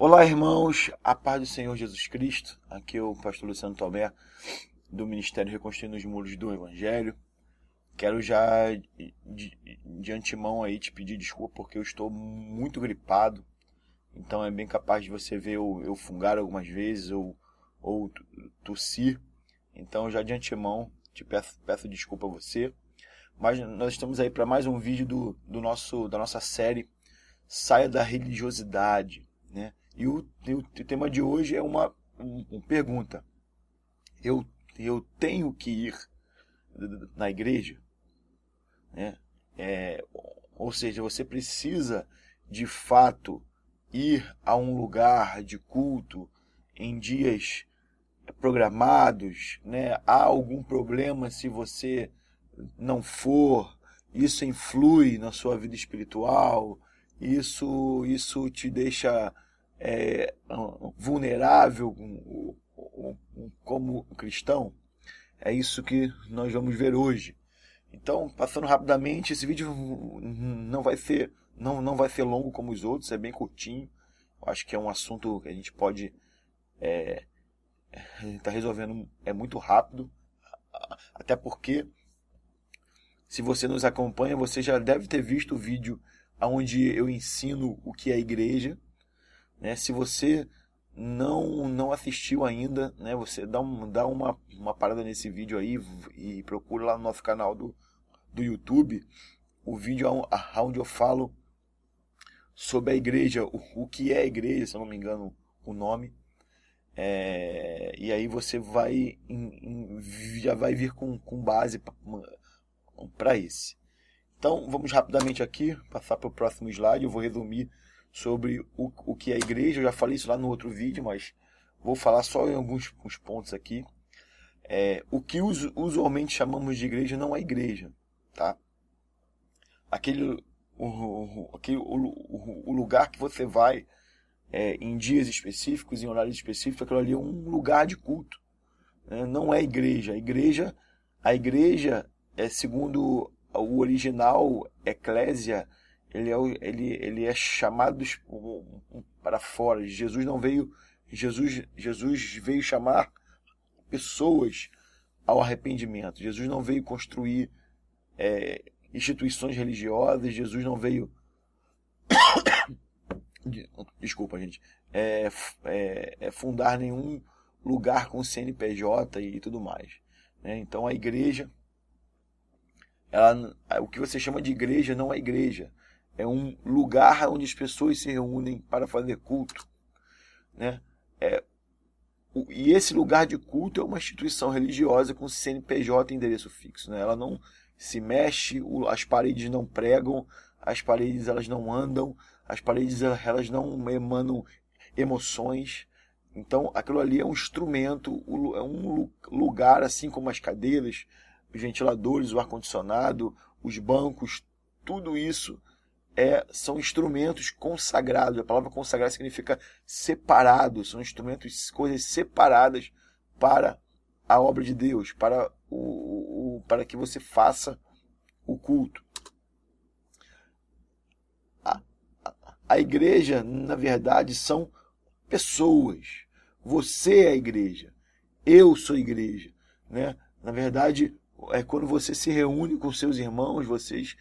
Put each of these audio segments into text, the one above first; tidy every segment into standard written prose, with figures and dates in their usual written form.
Olá, irmãos, a paz do Senhor Jesus Cristo. Aqui é o pastor Luciano Tomé, do Ministério Reconstruindo os Muros do Evangelho. Quero já, de antemão, aí, te pedir desculpa, porque eu estou muito gripado. Então é bem capaz de você ver eu fungar algumas vezes ou tossir. Então já de antemão te peço desculpa a você. Mas nós estamos aí para mais um vídeo da nossa série Saia da Religiosidade, né? E o tema de hoje é uma pergunta. Eu tenho que ir na igreja? Né? Ou seja, você precisa de fato ir a um lugar de culto em dias programados, né? Há algum problema se você não for? Isso influi na sua vida espiritual? Isso te deixa vulnerável como cristão? É isso que nós vamos ver hoje. Então, passando rapidamente, esse vídeo não vai ser longo como os outros, é bem curtinho. Eu acho que é um assunto que a gente pode estar resolvendo muito rápido. Até porque, se você nos acompanha, você já deve ter visto o vídeo onde eu ensino o que é igreja. Né? Se você não assistiu ainda, né? Você dá uma parada nesse vídeo aí e procura lá no nosso canal do YouTube o vídeo onde eu falo sobre a igreja, o que é a igreja, se eu não me engano o nome. E aí você já vai vir com base para esse. Então vamos rapidamente aqui passar para o próximo slide. Eu vou resumir sobre o que é a igreja. Eu já falei isso lá no outro vídeo, mas vou falar só em alguns pontos aqui. O que usualmente chamamos de igreja não é igreja, tá? O lugar que você vai em dias específicos, em horários específicos, aquilo ali é um lugar de culto, né? Não é igreja. A igreja segundo o original, eclésia, ele é chamado para fora. Jesus veio chamar pessoas ao arrependimento. Jesus não veio construir instituições religiosas. Jesus não veio desculpa, gente, fundar nenhum lugar com CNPJ e tudo mais, né? Então a igreja, o que você chama de igreja não é igreja, é um lugar onde as pessoas se reúnem para fazer culto, né? E esse lugar de culto é uma instituição religiosa com CNPJ e endereço fixo, né? Ela não se mexe, as paredes não pregam, as paredes elas não andam, as paredes elas não emanam emoções. Então aquilo ali é um instrumento, é um lugar, assim como as cadeiras, os ventiladores, o ar-condicionado, os bancos, tudo isso são instrumentos consagrados. A palavra consagrado significa separado, são instrumentos, coisas separadas para a obra de Deus, para que você faça o culto. A igreja, na verdade, são pessoas. Você é a igreja. Eu sou a igreja, né? Na verdade, quando você se reúne com seus irmãos, vocês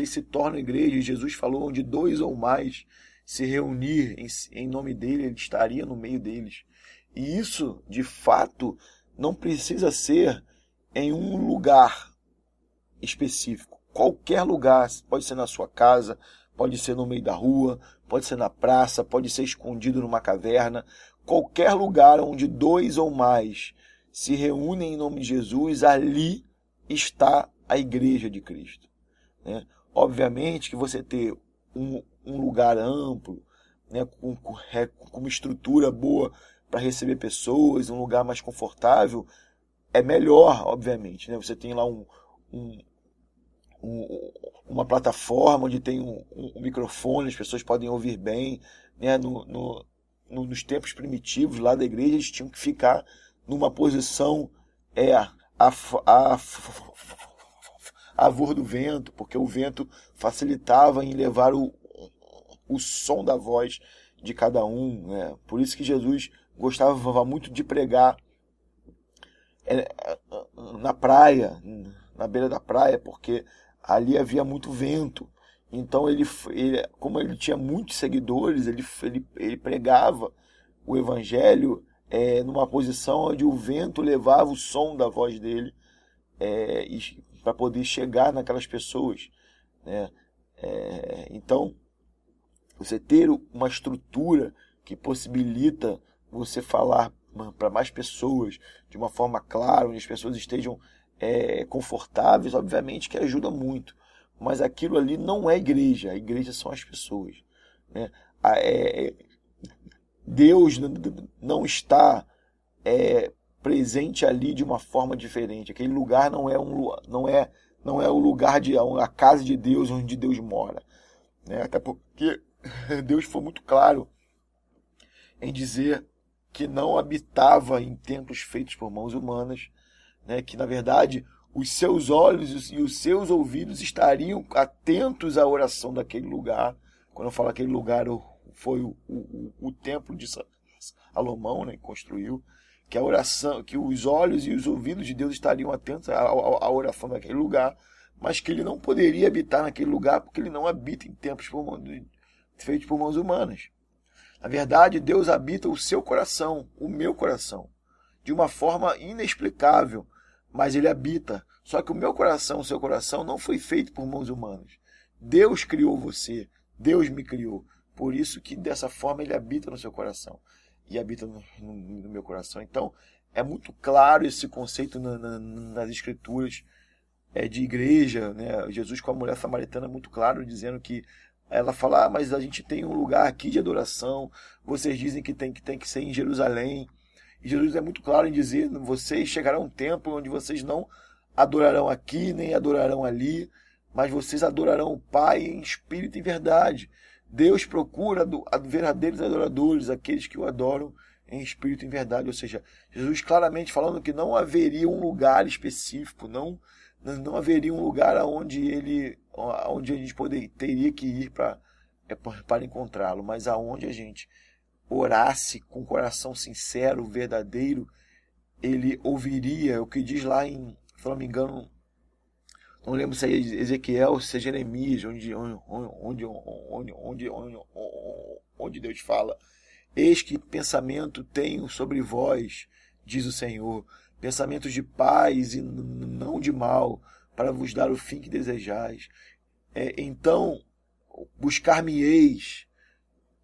se tornam igreja. E Jesus falou: onde dois ou mais se reunir em nome dele, ele estaria no meio deles. E isso, de fato, não precisa ser em um lugar específico. Qualquer lugar, pode ser na sua casa, pode ser no meio da rua, pode ser na praça, pode ser escondido numa caverna. Qualquer lugar onde dois ou mais se reúnem em nome de Jesus, ali está a igreja de Cristo, né? Obviamente que você ter um lugar amplo, né, com uma estrutura boa para receber pessoas, um lugar mais confortável, é melhor, obviamente, né? Você tem lá uma plataforma onde tem um microfone, as pessoas podem ouvir bem, né? Nos tempos primitivos lá da igreja, eles tinham que ficar numa posição a favor do vento, porque o vento facilitava em levar o som da voz de cada um, né? Por isso que Jesus gostava muito de pregar na praia, na beira da praia, porque ali havia muito vento. Então, como ele tinha muitos seguidores, ele pregava o evangelho numa posição onde o vento levava o som da voz dele para poder chegar naquelas pessoas, né? Então, você ter uma estrutura que possibilita você falar para mais pessoas de uma forma clara, onde as pessoas estejam confortáveis, obviamente que ajuda muito. Mas aquilo ali não é igreja, a igreja são as pessoas, né? Deus não está presente ali de uma forma diferente. Aquele lugar não é o lugar a casa de Deus onde Deus mora, né? Até porque Deus foi muito claro em dizer que não habitava em templos feitos por mãos humanas, né? Que na verdade os seus olhos e os seus ouvidos estariam atentos à oração daquele lugar. Quando eu falo aquele lugar, foi o templo de Salomão, né, que construiu, que a oração, que os olhos e os ouvidos de Deus estariam atentos à oração daquele lugar, mas que ele não poderia habitar naquele lugar porque ele não habita em templos feitos por mãos humanas. Na verdade, Deus habita o seu coração, o meu coração, de uma forma inexplicável, mas ele habita. Só que o meu coração, o seu coração, não foi feito por mãos humanas. Deus criou você, Deus me criou. Por isso que dessa forma ele habita no seu coração e habita no meu coração. Então, é muito claro esse conceito nas escrituras de igreja, né? Jesus com a mulher samaritana é muito claro, dizendo que ela fala, mas a gente tem um lugar aqui de adoração, vocês dizem que tem que ser em Jerusalém. E Jesus é muito claro em dizer, vocês chegarão a um tempo onde vocês não adorarão aqui, nem adorarão ali, mas vocês adorarão o Pai em espírito e verdade. Deus procura verdadeiros adoradores, aqueles que o adoram em espírito e em verdade. Ou seja, Jesus claramente falando que não haveria um lugar específico, não haveria um lugar onde a gente teria que ir para encontrá-lo, mas aonde a gente orasse com coração sincero, verdadeiro, ele ouviria o que diz lá em, se não me engano, não lembro se é Ezequiel, se é Jeremias, onde Deus fala: eis que pensamento tenho sobre vós, diz o Senhor, pensamentos de paz e não de mal, para vos dar o fim que desejais. Então, buscar-me-eis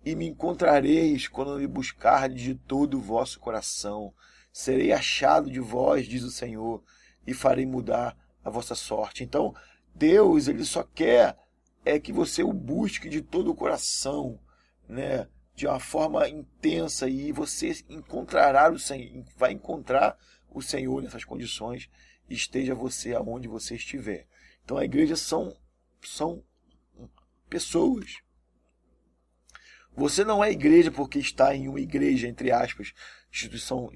e me encontrareis quando me buscardes de todo o vosso coração. Serei achado de vós, diz o Senhor, e farei mudar a vossa sorte. Então, Deus, ele só quer que você o busque de todo o coração, né? De uma forma intensa, e você encontrará o Senhor, vai encontrar o Senhor nessas condições, esteja você aonde você estiver. Então, a igreja são pessoas. Você não é igreja porque está em uma igreja, entre aspas, instituição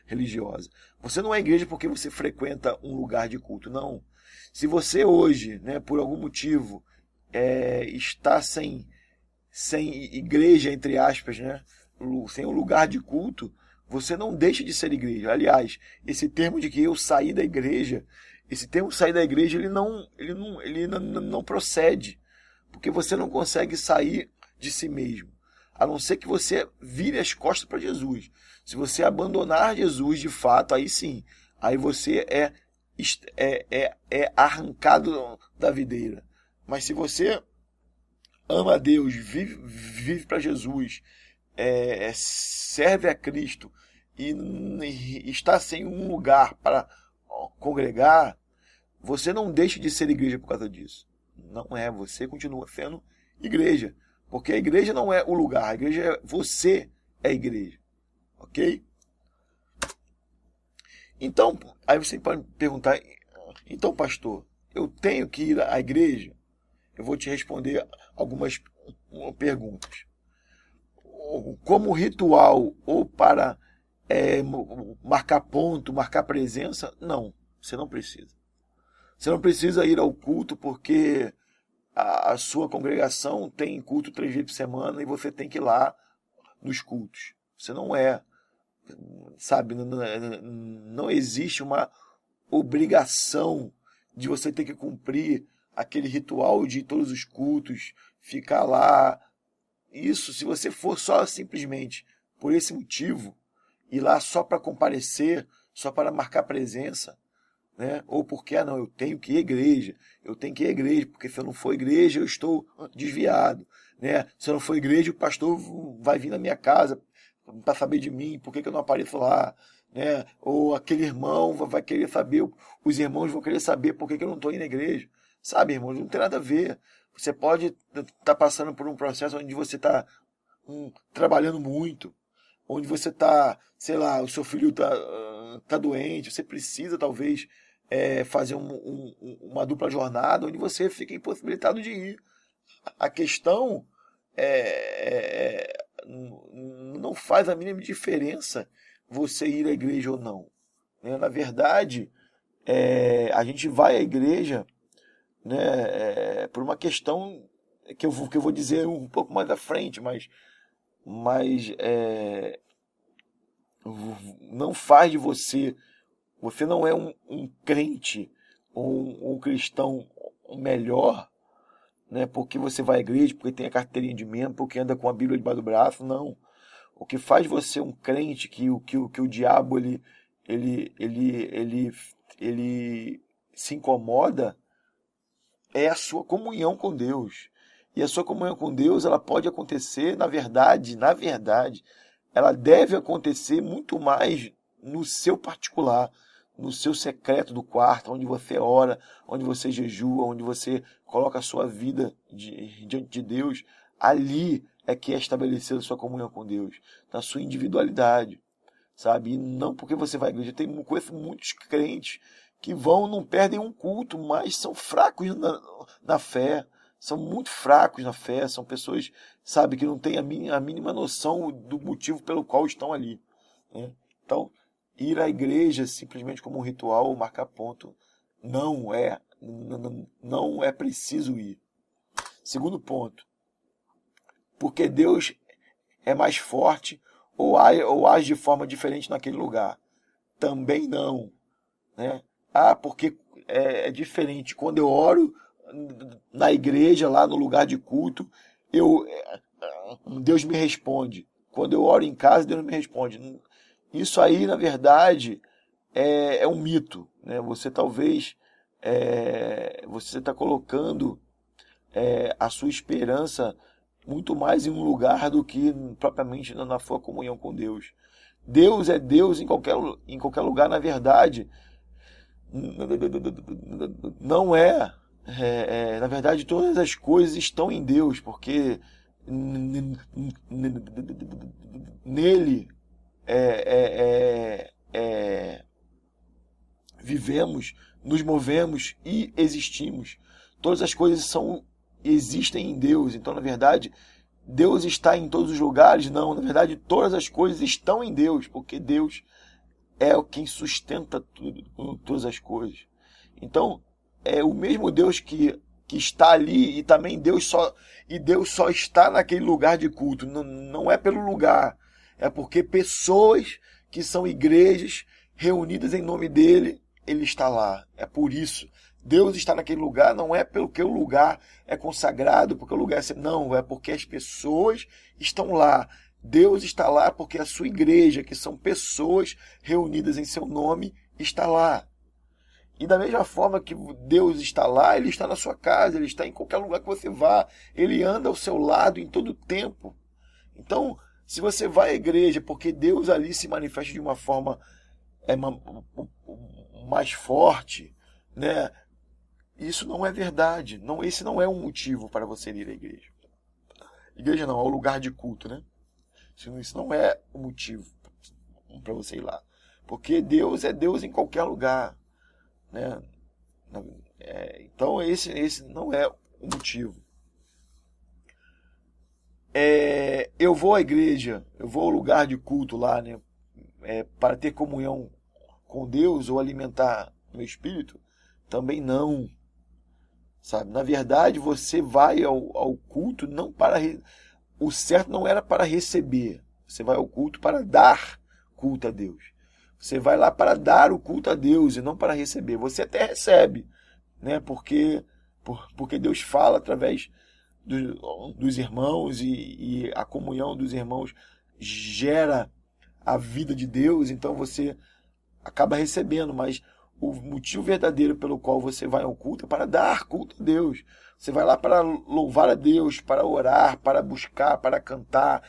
religiosa. Você não é igreja porque você frequenta um lugar de culto. Não. Se você hoje, né, por algum motivo, está sem igreja, entre aspas, né, sem um lugar de culto, você não deixa de ser igreja. Aliás, esse termo de que eu saí da igreja, esse termo sair da igreja, ele não procede. Porque você não consegue sair de si mesmo, a não ser que você vire as costas para Jesus. Se você abandonar Jesus de fato, aí sim, aí você é arrancado da videira. Mas se você ama a Deus, vive para Jesus, serve a Cristo e está sem um lugar para congregar, você não deixa de ser igreja por causa disso. Não é, você continua sendo igreja. Porque a igreja não é o lugar, a igreja você é a igreja. Ok? Então, aí você pode perguntar, então pastor, eu tenho que ir à igreja? Eu vou te responder algumas perguntas. Como ritual ou para marcar ponto, marcar presença? Não, você não precisa. Você não precisa ir ao culto porque a sua congregação tem culto 3 vezes por semana e você tem que ir lá nos cultos. Você não é, sabe, não existe uma obrigação de você ter que cumprir aquele ritual de ir todos os cultos, ficar lá. Isso, se você for só simplesmente por esse motivo, ir lá só para comparecer, só para marcar presença, né? Ou porque, não, eu tenho que ir à igreja, porque se eu não for igreja, eu estou desviado, né? Se eu não for igreja, o pastor vai vir na minha casa para saber de mim, por que eu não apareço lá, né? Ou aquele irmão vai querer saber, os irmãos vão querer saber por que eu não estou indo na igreja. Sabe, irmãos, não tem nada a ver. Você pode estar passando por um processo onde você está trabalhando muito, onde você está, sei lá, o seu filho tá doente, você precisa talvez fazer uma dupla jornada, onde você fica impossibilitado de ir. A questão não faz a mínima diferença você ir à igreja ou não, né? Na verdade, a gente vai à igreja, né, por uma questão que eu vou dizer um pouco mais à frente, mas não faz de você não é um crente ou um cristão melhor, né, porque você vai à igreja, porque tem a carteirinha de membro, porque anda com a Bíblia debaixo do braço. Não. O que faz você um crente que o diabo ele se incomoda é a sua comunhão com Deus. E a sua comunhão com Deus, ela pode acontecer, na verdade, ela deve acontecer muito mais no seu particular, no seu secreto do quarto, onde você ora, onde você jejua, onde você coloca a sua vida diante de Deus. Ali é que é estabelecida a sua comunhão com Deus, na sua individualidade, sabe? E não porque você vai à igreja. Conheço muitos crentes que não perdem um culto, mas são fracos na fé, são muito fracos na fé, são pessoas, sabe, que não têm a mínima noção do motivo pelo qual estão ali, né? Então, ir à igreja simplesmente como um ritual ou marcar ponto não é preciso ir. Segundo ponto, porque Deus é mais forte ou age de forma diferente naquele lugar. Também não, né? Porque é diferente. Quando eu oro na igreja, lá no lugar de culto, Deus me responde. Quando eu oro em casa, Deus me responde. Isso aí, na verdade, é um mito, né? Você talvez você está colocando a sua esperança muito mais em um lugar do que propriamente na sua comunhão com Deus. Deus é Deus em qualquer lugar, na verdade. Não na verdade, todas as coisas estão em Deus, porque nele vivemos, nos movemos e existimos. Todas as coisas existem em Deus. Então, na verdade, Deus está em todos os lugares? Não, na verdade, todas as coisas estão em Deus, porque Deus é quem sustenta tudo, todas as coisas. Então, é o mesmo Deus que está ali, e também Deus só está naquele lugar de culto. Não é pelo lugar, é porque pessoas que são igrejas reunidas em nome dele, ele está lá. É por isso. Deus está naquele lugar, não é porque o lugar é consagrado, porque o lugar não, é porque as pessoas estão lá. Deus está lá porque a sua igreja, que são pessoas reunidas em seu nome, está lá. E da mesma forma que Deus está lá, ele está na sua casa, ele está em qualquer lugar que você vá, ele anda ao seu lado em todo o tempo. Então, se você vai à igreja porque Deus ali se manifesta de uma forma mais forte, né? Isso não é verdade. Esse não é um motivo para você ir à igreja. Igreja não, é o lugar de culto, né? Isso não é o motivo para você ir lá. Porque Deus é Deus em qualquer lugar, né? Então esse não é o motivo. Eu vou à igreja, eu vou ao lugar de culto lá, né? Para ter comunhão com Deus ou alimentar meu espírito? Também não. sabe? Na verdade, você vai ao culto não para... O certo não era para receber. Você vai ao culto para dar culto a Deus. Você vai lá para dar o culto a Deus e não para receber. Você até recebe, né? Porque Deus fala através dos irmãos e a comunhão dos irmãos gera a vida de Deus, então você acaba recebendo, mas o motivo verdadeiro pelo qual você vai ao culto é para dar culto a Deus. Você vai lá para louvar a Deus, para orar, para buscar, para cantar,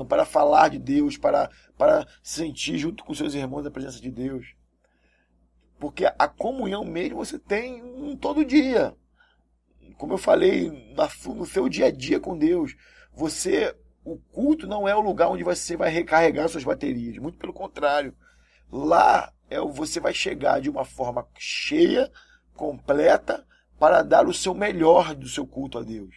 para falar de Deus, para sentir junto com seus irmãos a presença de Deus. Porque a comunhão mesmo você tem todo dia. Como eu falei, no seu dia a dia com Deus. O culto não é o lugar onde você vai recarregar suas baterias. Muito pelo contrário. Lá você vai chegar de uma forma cheia, completa, para dar o seu melhor do seu culto a Deus.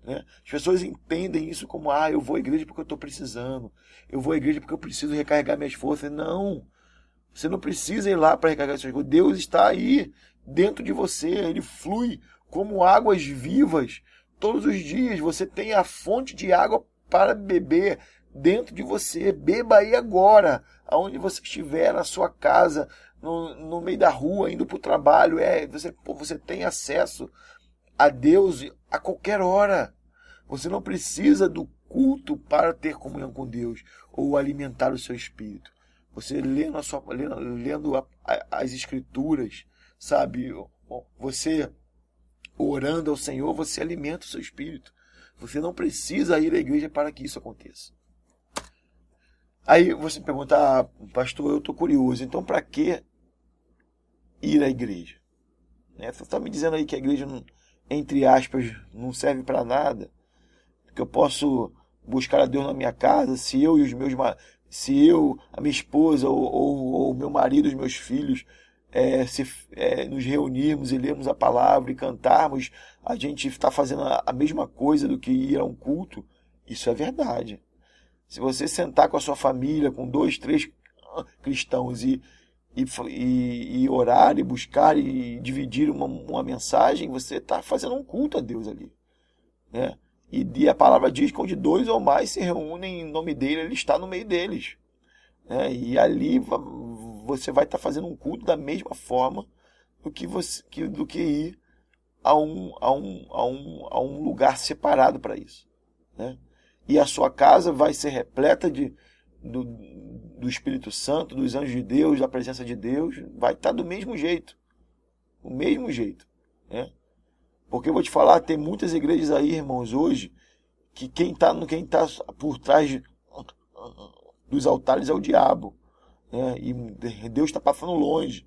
Né? As pessoas entendem isso como, eu vou à igreja porque eu estou precisando. Eu vou à igreja porque eu preciso recarregar minhas forças. Não. Você não precisa ir lá para recarregar suas forças. Deus está aí dentro de você. Ele flui como águas vivas. Todos os dias você tem a fonte de água para beber dentro de você. Beba aí agora, aonde você estiver, na sua casa, no meio da rua, indo para o trabalho. Você tem acesso a Deus a qualquer hora. Você não precisa do culto para ter comunhão com Deus ou alimentar o seu espírito. Você lendo as escrituras, sabe? Você orando ao Senhor, você alimenta o seu espírito. Você não precisa ir à igreja para que isso aconteça. Aí você pergunta, pastor, eu estou curioso, então para que ir à igreja? Você está me dizendo aí que a igreja, entre aspas, não serve para nada? Que eu posso buscar a Deus na minha casa, se eu, a minha esposa ou meu marido, os meus filhos, nos reunirmos e lermos a palavra e cantarmos, a gente está fazendo a mesma coisa do que ir a um culto. Isso é verdade. Se você sentar com a sua família, com 2, 3 cristãos e orar e buscar e dividir uma mensagem, você está fazendo um culto a Deus ali. Né? E a palavra diz que onde 2 ou mais se reúnem em nome dele, ele está no meio deles. Né? E ali você vai estar fazendo um culto da mesma forma do que ir a um lugar separado para isso. Né? E a sua casa vai ser repleta do Espírito Santo, dos anjos de Deus, da presença de Deus. Vai estar do mesmo jeito. Do mesmo jeito. Né? Porque eu vou te falar, tem muitas igrejas aí, irmãos, hoje, que quem está por trás dos altares é o diabo. Né? E Deus está passando longe.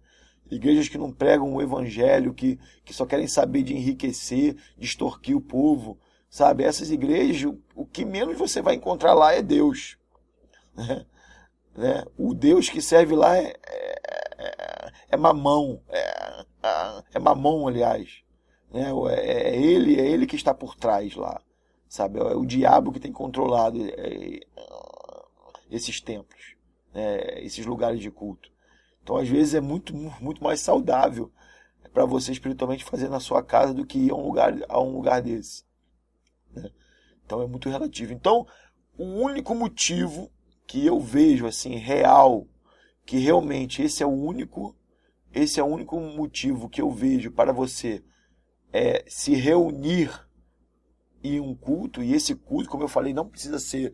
Igrejas que não pregam o evangelho, que só querem saber de enriquecer, de extorquir o povo. Sabe, essas igrejas, o que menos você vai encontrar lá é Deus. Né? O Deus que serve lá é mamão. É mamão, aliás. Né? É ele que está por trás lá. Sabe? É o diabo que tem controlado esses templos, esses lugares de culto. Então, às vezes, é muito, muito mais saudável para você espiritualmente fazer na sua casa do que ir a um lugar desse. Né? Então, é muito relativo. Então, o único motivo que eu vejo, assim, real, que realmente esse é o único motivo que eu vejo para você se reunir em um culto, e esse culto, como eu falei, não precisa ser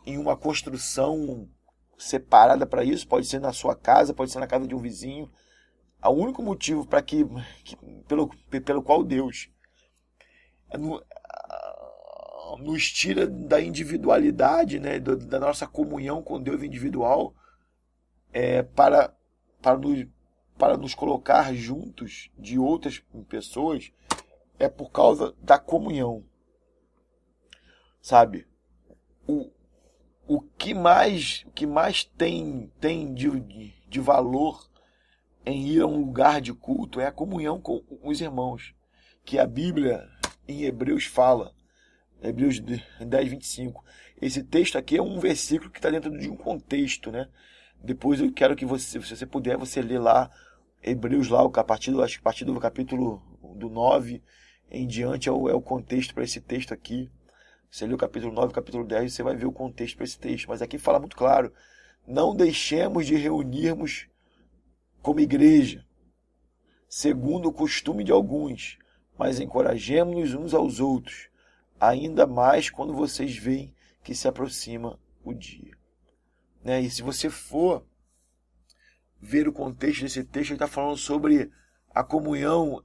em uma construção separada para isso, pode ser na sua casa, pode ser na casa de um vizinho. O único motivo para pelo qual Deus nos tira da individualidade, né, da nossa comunhão com Deus individual, para nos colocar juntos de outras pessoas, é por causa da comunhão. Sabe? O que mais tem de valor em ir a um lugar de culto é a comunhão com os irmãos, que a Bíblia em Hebreus fala, Hebreus 10, 25. Esse texto aqui é um versículo que está dentro de um contexto, né? Depois eu quero que se você puder, você lê lá Hebreus lá, a partir do capítulo do 9 em diante é o contexto para esse texto aqui. Você lê o capítulo 9, capítulo 10, você vai ver o contexto para esse texto. Mas aqui fala muito claro: não deixemos de reunirmos como igreja, segundo o costume de alguns, mas encorajemos-nos uns aos outros, ainda mais quando vocês veem que se aproxima o dia. Né? E se você for ver o contexto desse texto, ele está falando sobre a comunhão,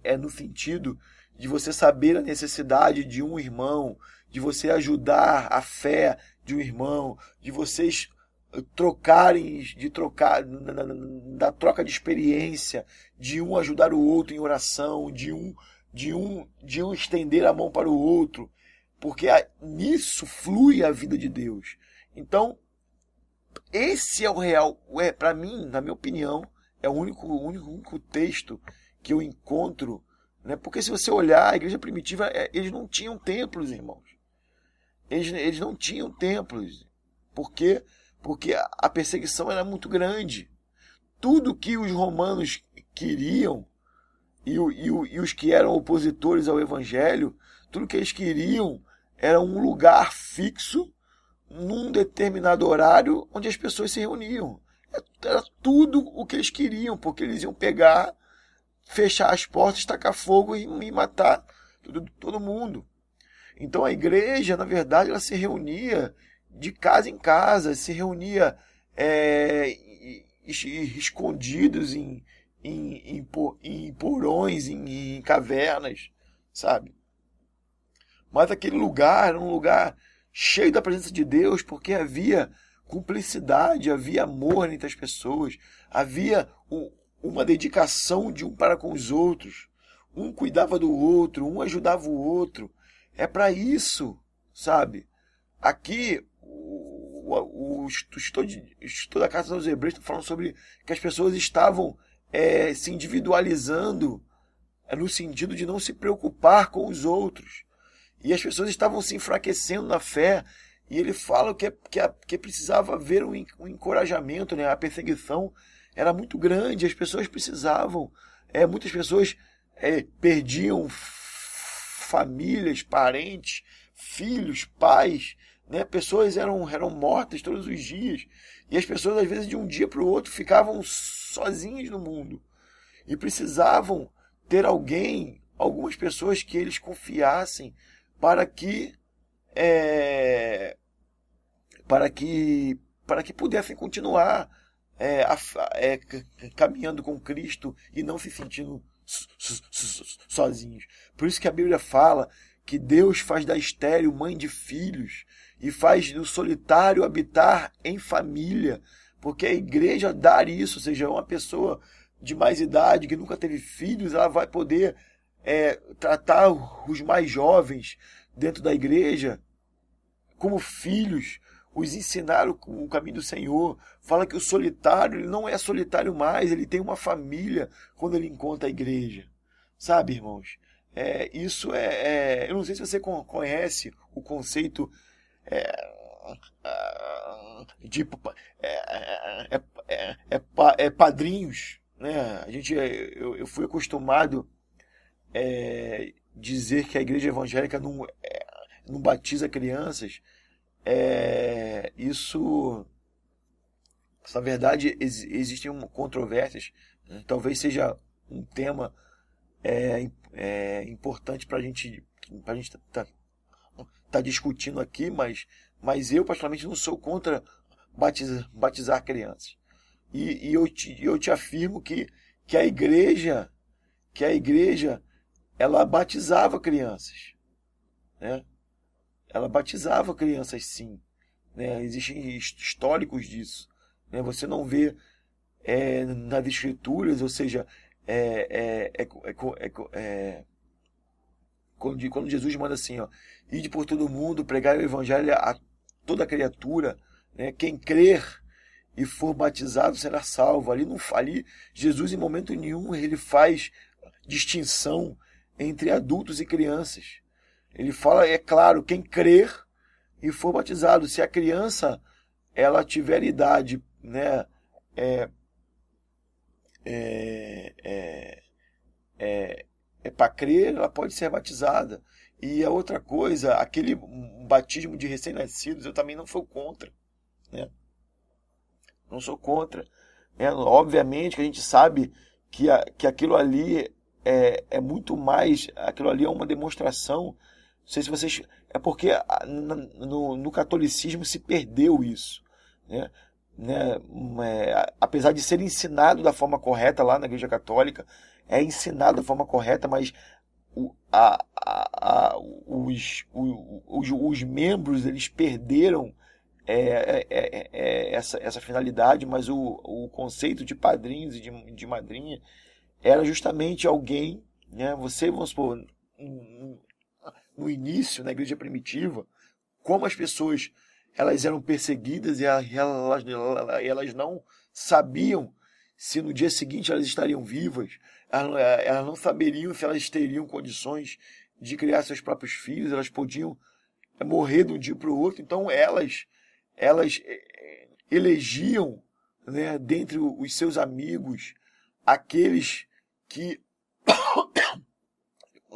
é no sentido de você saber a necessidade de um irmão, de você ajudar a fé de um irmão, de vocês da troca de experiência, de um ajudar o outro em oração, de um estender a mão para o outro, porque nisso flui a vida de Deus. Então, esse é o real, para mim, na minha opinião, é o único texto que eu encontro, né? Porque se você olhar, a igreja primitiva, eles não tinham templos, irmãos. Eles não tinham templos. Por quê? Porque a perseguição era muito grande. Tudo que os romanos queriam, e os que eram opositores ao evangelho, tudo que eles queriam era um lugar fixo, num determinado horário, onde as pessoas se reuniam. Era tudo o que eles queriam, porque eles iam pegar, fechar as portas, tacar fogo e matar todo mundo. Então a igreja, na verdade, ela se reunia de casa em casa, se reunia escondidos em porões, em cavernas, sabe? Mas aquele lugar era um lugar cheio da presença de Deus, porque havia cumplicidade, havia amor entre as pessoas, havia uma dedicação de um para com os outros, um cuidava do outro, um ajudava o outro. É para isso, sabe? Aqui, o estudo da Carta aos Hebreus está falando sobre que as pessoas estavam se individualizando no sentido de não se preocupar com os outros. E as pessoas estavam se enfraquecendo na fé. E ele fala que precisava haver um encorajamento, né? A perseguição era muito grande, as pessoas precisavam. Muitas pessoas perdiam famílias, parentes, filhos, pais. Né? Pessoas eram mortas todos os dias. E as pessoas, às vezes, de um dia para o outro, ficavam sozinhas no mundo. E precisavam ter algumas pessoas que eles confiassem para que pudessem continuar caminhando com Cristo e não se sentindo sozinhos. Por isso que a Bíblia fala que Deus faz da estéril mãe de filhos e faz do solitário habitar em família, porque a igreja dá isso, ou seja, uma pessoa de mais idade que nunca teve filhos, ela vai poder tratar os mais jovens dentro da igreja como filhos, os ensinar o caminho do Senhor. Fala que o solitário, ele não é solitário mais, ele tem uma família quando ele encontra a igreja. Sabe, irmãos? Eu não sei se você conhece o conceito de padrinhos, né? Eu fui acostumado dizer que a igreja evangélica não batiza crianças. Isso, na verdade, existem controvérsias. Talvez seja um tema importante para a gente tá discutindo aqui, mas eu particularmente não sou contra batizar crianças. E eu te afirmo que a igreja ela batizava crianças, né? Ela batizava crianças, sim, né? Existem históricos disso, né? Você não vê nas escrituras, ou seja, quando Jesus manda assim, ó, ide por todo mundo, pregar o evangelho a toda criatura, né? Quem crer e for batizado será salvo. Ali Jesus em momento nenhum ele faz distinção entre adultos e crianças. Ele fala, é claro, quem crer e for batizado. Se a criança ela tiver idade, né, para crer, ela pode ser batizada. E a outra coisa, aquele batismo de recém-nascidos, eu também não sou contra, né? Não sou contra. Obviamente que a gente sabe que aquilo ali é muito mais, aquilo ali é uma demonstração. Não sei se vocês. É porque no catolicismo se perdeu isso, né? Apesar de ser ensinado da forma correta lá na Igreja Católica, é ensinado da forma correta, mas os membros eles perderam essa finalidade, mas o conceito de padrinhos e de madrinha era justamente alguém, né? Você, vamos supor, no início, na igreja primitiva, como as pessoas elas eram perseguidas e elas não sabiam se no dia seguinte elas estariam vivas, elas não saberiam se elas teriam condições de criar seus próprios filhos, elas podiam morrer de um dia para o outro, então elas elegiam, né, dentre os seus amigos aqueles que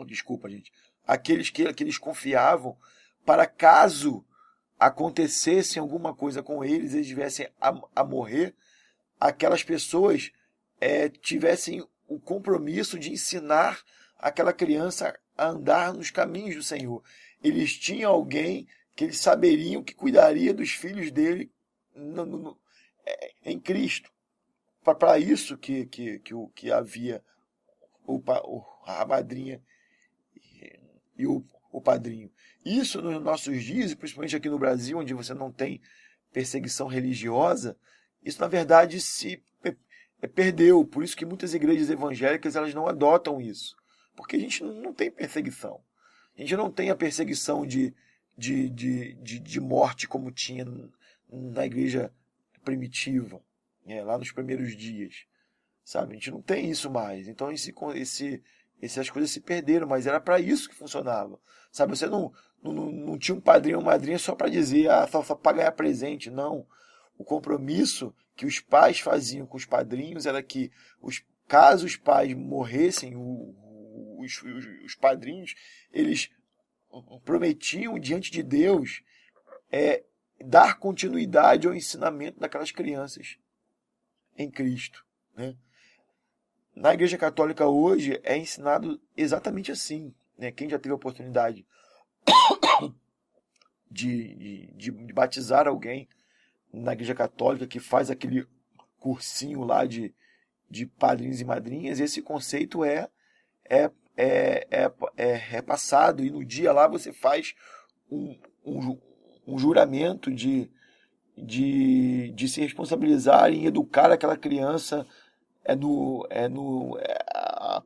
desculpa, gente, aqueles que eles confiavam para caso acontecesse alguma coisa com eles, eles viessem a morrer, aquelas pessoas tivessem o compromisso de ensinar aquela criança a andar nos caminhos do Senhor. Eles tinham alguém que eles saberiam que cuidaria dos filhos dele em Cristo. Para isso que havia a madrinha e o padrinho. Isso nos nossos dias, principalmente aqui no Brasil, onde você não tem perseguição religiosa, isso na verdade se perdeu. Por isso que muitas igrejas evangélicas elas não adotam isso. Porque a gente não tem perseguição. A gente não tem a perseguição de morte como tinha na igreja primitiva, né, lá nos primeiros dias. Sabe? A gente não tem isso mais. Então essas coisas se perderam, mas era para isso que funcionava. Sabe? Você não tinha um padrinho ou madrinha só para dizer, só para ganhar presente. Não. O compromisso que os pais faziam com os padrinhos era que, caso os pais morressem, os padrinhos, eles prometiam diante de Deus dar continuidade ao ensinamento daquelas crianças em Cristo, né? Na Igreja Católica hoje é ensinado exatamente assim, né? Quem já teve a oportunidade de batizar alguém na Igreja Católica, que faz aquele cursinho lá de padrinhos e madrinhas, esse conceito é passado, e no dia lá você faz um juramento de se responsabilizar em educar aquela criança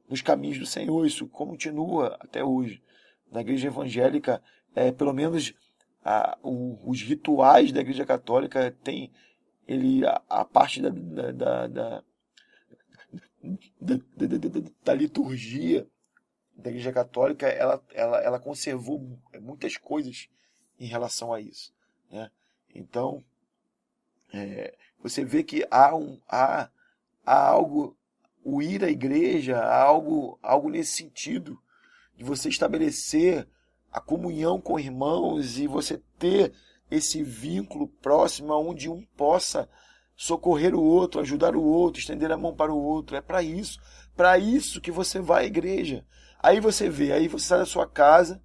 nos caminhos do Senhor. Isso continua até hoje. Na igreja evangélica, pelo menos os rituais da igreja católica tem a parte da liturgia da igreja católica, ela conservou muitas coisas em relação a isso, né? Então, você vê que há algo, o ir à igreja, há algo nesse sentido, de você estabelecer a comunhão com irmãos e você ter esse vínculo próximo onde um possa socorrer o outro, ajudar o outro, estender a mão para o outro. É para isso que você vai à igreja. Aí você sai da sua casa,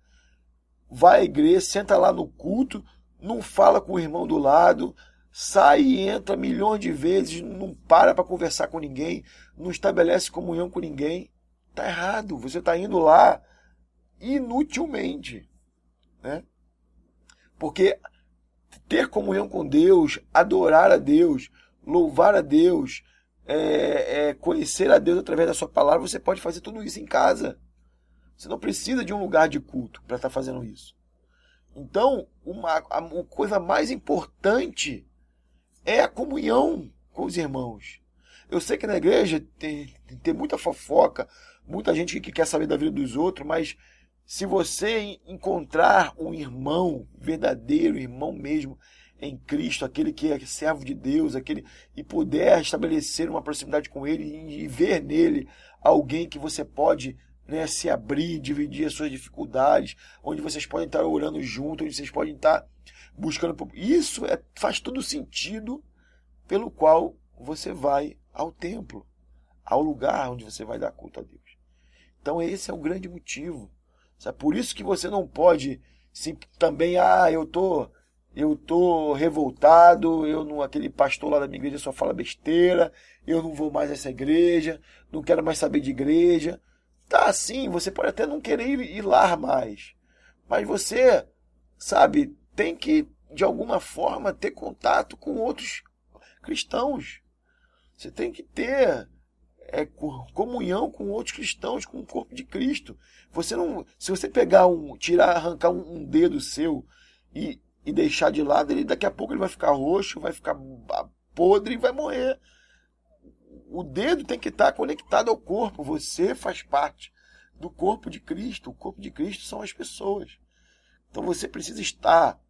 vai à igreja, senta lá no culto, não fala com o irmão do lado, sai e entra milhões de vezes, não para conversar com ninguém, não estabelece comunhão com ninguém. Está errado, você está indo lá inutilmente, né? Porque ter comunhão com Deus, adorar a Deus, louvar a Deus, conhecer a Deus através da sua palavra, você pode fazer tudo isso em casa. Você não precisa de um lugar de culto para estar fazendo isso. Então, a coisa mais importante é a comunhão com os irmãos. Eu sei que na igreja tem muita fofoca, muita gente que quer saber da vida dos outros, mas se você encontrar um irmão verdadeiro, irmão mesmo, em Cristo, aquele que é servo de Deus, e puder estabelecer uma proximidade com ele e ver nele alguém que você pode né, se abrir, dividir as suas dificuldades, onde vocês podem estar orando junto, onde vocês podem estar buscando. Isso faz todo sentido pelo qual você vai ao templo, ao lugar onde você vai dar culto a Deus. Então esse é o grande motivo. Sabe? Por isso que você não pode também, eu tô revoltado, aquele pastor lá da minha igreja só fala besteira, eu não vou mais a essa igreja, não quero mais saber de igreja. Tá assim, você pode até não querer ir lá mais, mas você, sabe, tem que, de alguma forma, ter contato com outros cristãos. Você tem que ter comunhão com outros cristãos, com o corpo de Cristo. Você não, se você pegar arrancar um dedo seu e deixar de lado, daqui a pouco ele vai ficar roxo, vai ficar podre e vai morrer. O dedo tem que estar conectado ao corpo. Você faz parte do corpo de Cristo. O corpo de Cristo são as pessoas. Então você precisa estar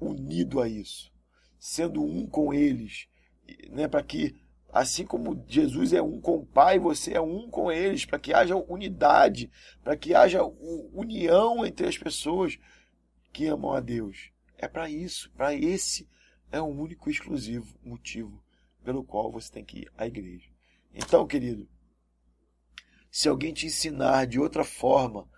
unido a isso, sendo um com eles, né, para que, assim como Jesus é um com o Pai, você é um com eles, para que haja unidade, para que haja união entre as pessoas que amam a Deus. É para isso, para esse é o único e exclusivo motivo pelo qual você tem que ir à igreja. Então, querido, se alguém te ensinar de outra forma,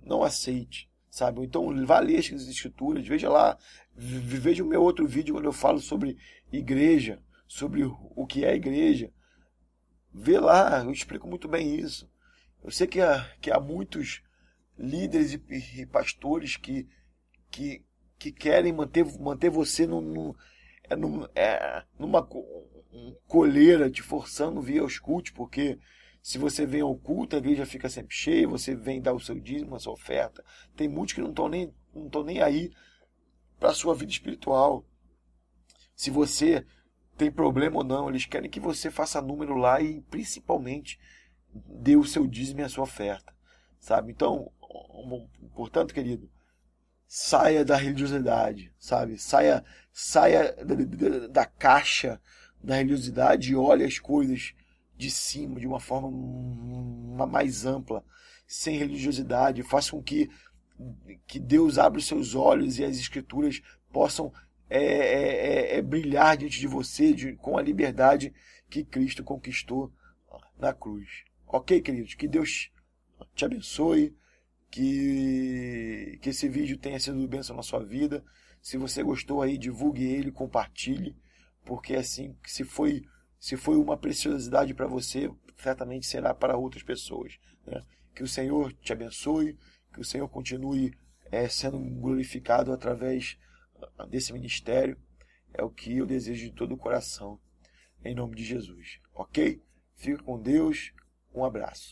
não aceite, sabe? Então, vá ler as escrituras, veja lá, veja o meu outro vídeo quando eu falo sobre igreja, sobre o que é igreja. Vê lá, eu explico muito bem isso. Eu sei que há muitos líderes e pastores que querem manter você numa coleira, te forçando a vir aos cultos, porque se você vem ao culto, a igreja fica sempre cheia, você vem dar o seu dízimo, a sua oferta. Tem muitos que não estão nem aí para a sua vida espiritual. Se você tem problema ou não, eles querem que você faça número lá e principalmente dê o seu dízimo e a sua oferta, sabe? Então, portanto, querido, saia da religiosidade, sabe? Saia da caixa da religiosidade e olhe as coisas de cima, de uma forma mais ampla, sem religiosidade. Faça com que Deus abra os seus olhos e as escrituras possam brilhar diante de você com a liberdade que Cristo conquistou na cruz. Ok, queridos? Que Deus te abençoe, que esse vídeo tenha sido bênção na sua vida. Se você gostou aí, divulgue ele, compartilhe, porque assim, se foi uma preciosidade para você, certamente será para outras pessoas, né? Que o Senhor te abençoe, que o Senhor continue sendo glorificado através desse ministério. É o que eu desejo de todo o coração, em nome de Jesus. Ok? Fica com Deus. Um abraço.